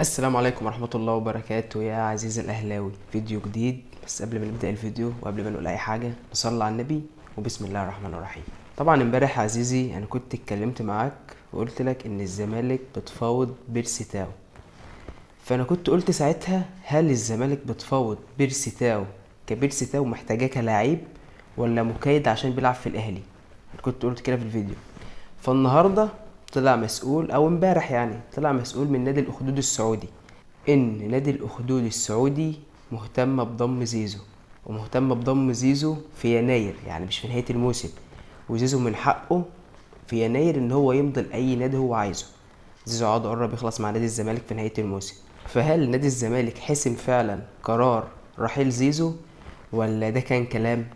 السلام عليكم ورحمة الله وبركاته يا عزيزي الأهلاوي. فيديو جديد، بس قبل ما نبدأ الفيديو وقبل ما نقول أي حاجة نصلي على النبي وبسم الله الرحمن الرحيم. طبعا امبارح يا عزيزي أنا كنت اتكلمت معاك وقلت لك إن الزمالك بتفاوض بيرسي تاو، فأنا كنت قلت ساعتها هل الزمالك بتفاوض بيرسي تاو كبيرسي تاو محتاجاه كلاعب ولا مكيد عشان بيلعب في الأهلي؟ أنا كنت قلت كده في الفيديو. فالنهارده طلع مسؤول او امبارح يعني طلع مسؤول من نادي الاخدود السعودي ان نادي الاخدود السعودي مهتم بضم زيزو، ومهتم بضم زيزو في يناير، يعني مش في نهاية الموسم. وزيزو من حقه في يناير ان هو يمضي لاي نادي هو عايزه. زيزو عقده قرب يخلص مع نادي الزمالك في نهاية الموسم. فهل نادي الزمالك حسم فعلا قرار رحيل زيزو ولا ده كان كلام؟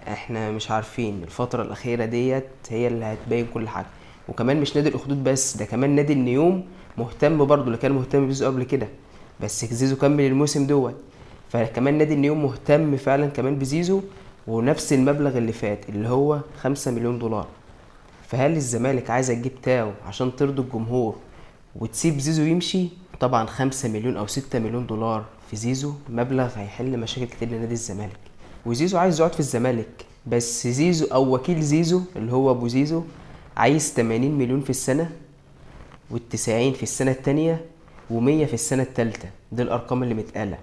احنا مش عارفين. الفترة الأخيرة ديت هي اللي هتبين كل حاجة. وكمان مش نادي الأخدود بس، ده كمان نادي النيوم مهتم برضه، اللي كان مهتم بزيزو قبل كده بس زيزو كمل الموسم دوت. فكمان نادي النيوم مهتم فعلا كمان بزيزو، ونفس المبلغ اللي فات اللي هو 5 مليون دولار. فهل الزمالك عايزة تجيب تاو عشان ترضي الجمهور وتسيب زيزو يمشي؟ طبعا 5 مليون أو 6 مليون دولار في زيزو مبلغ هيحل مشاكل كتير لنادي الزمالك. وزيزو عايز يقعد في الزمالك، بس زيزو او وكيل زيزو اللي هو ابو زيزو عايز 80 مليون في السنة، وال90 في السنة التانية، و100 في السنة التالتة. دي الارقام اللي متقالة،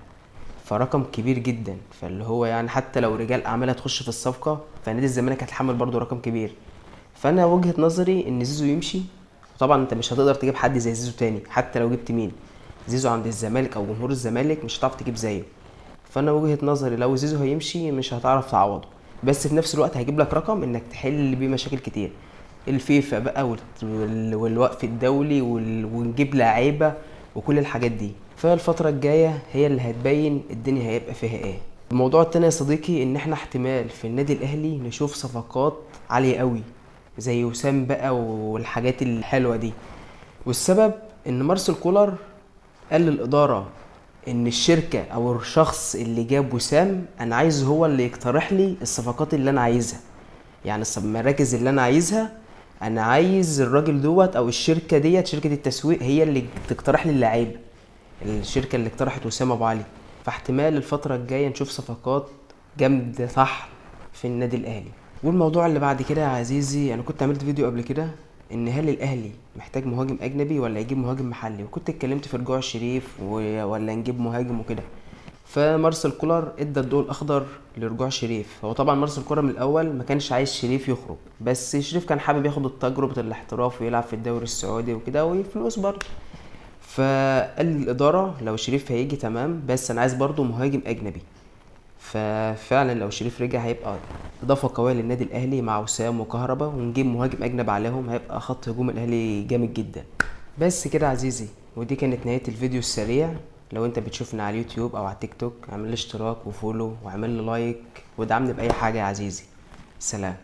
فرقم كبير جدا. فاللي هو يعني حتى لو رجال اعمال هتخش في الصفقة فنادي الزمالك هتحمل برضو رقم كبير. فانا وجهة نظري ان زيزو يمشي. طبعا انت مش هتقدر تجيب حد زي زيزو تاني حتى لو جبت مين. زيزو عند الزمالك او جمهور الزمالك مش هتعرف تجيب زيه. فانا وجهة نظري لو زيزو هيمشي مش هتعرف تعوضه، بس في نفس الوقت هيجيب لك رقم انك تحل بيه مشاكل كتير. الفيفا بقى والوقف الدولي ونجيب لعيبه وكل الحاجات دي. فالفترة الجاية هي اللي هتبين الدنيا هيبقى فيها ايه. الموضوع التاني يا صديقي ان احنا احتمال في النادي الاهلي نشوف صفقات عالية قوي زي وسام بقى والحاجات الحلوة دي. والسبب ان مارسيل كولر قال للإدارة ان الشركة او الشخص اللي جاب وسام انا عايز هو اللي يقترح لي الصفقات اللي انا عايزها، يعني المراكز اللي انا عايزها. انا عايز الراجل دوت او الشركة ديت، شركة التسويق هي اللي تقترح لي اللعيبة. الشركة اللي اقترحت وسام ابو علي. فاحتمال الفترة الجاية نشوف صفقات جامدة صح في النادي الاهلي. والموضوع اللي بعد كده يا عزيزي، انا كنت عملت فيديو قبل كده ان هل الاهلي محتاج مهاجم اجنبي ولا يجيب مهاجم محلي، وكنت اتكلمت في رجوع الشريف ولا نجيب مهاجم وكده. فمارسيل كولر ادى الضوء الاخضر لرجوع شريف. هو طبعا مارسيل كولر من الاول ما كانش عايز شريف يخرج، بس شريف كان حابب ياخد تجربة الاحتراف ويلعب في الدوري السعودي وكده وفلوس برضه. فقال للاداره لو شريف هيجي تمام، بس انا عايز برضه مهاجم اجنبي. ففعلا لو شريف رجع هيبقى اضافه قويه للنادي الاهلي مع وسام وكهربا، ونجيب مهاجم اجنبي عليهم هيبقى خط هجوم الاهلي جامد جدا. بس كده عزيزي، ودي كانت نهايه الفيديو السريع. لو انت بتشوفنا على اليوتيوب او على التيك توك اعمل لي اشتراك وفولو واعمل لي لايك ودعمني باي حاجه يا عزيزي. سلام.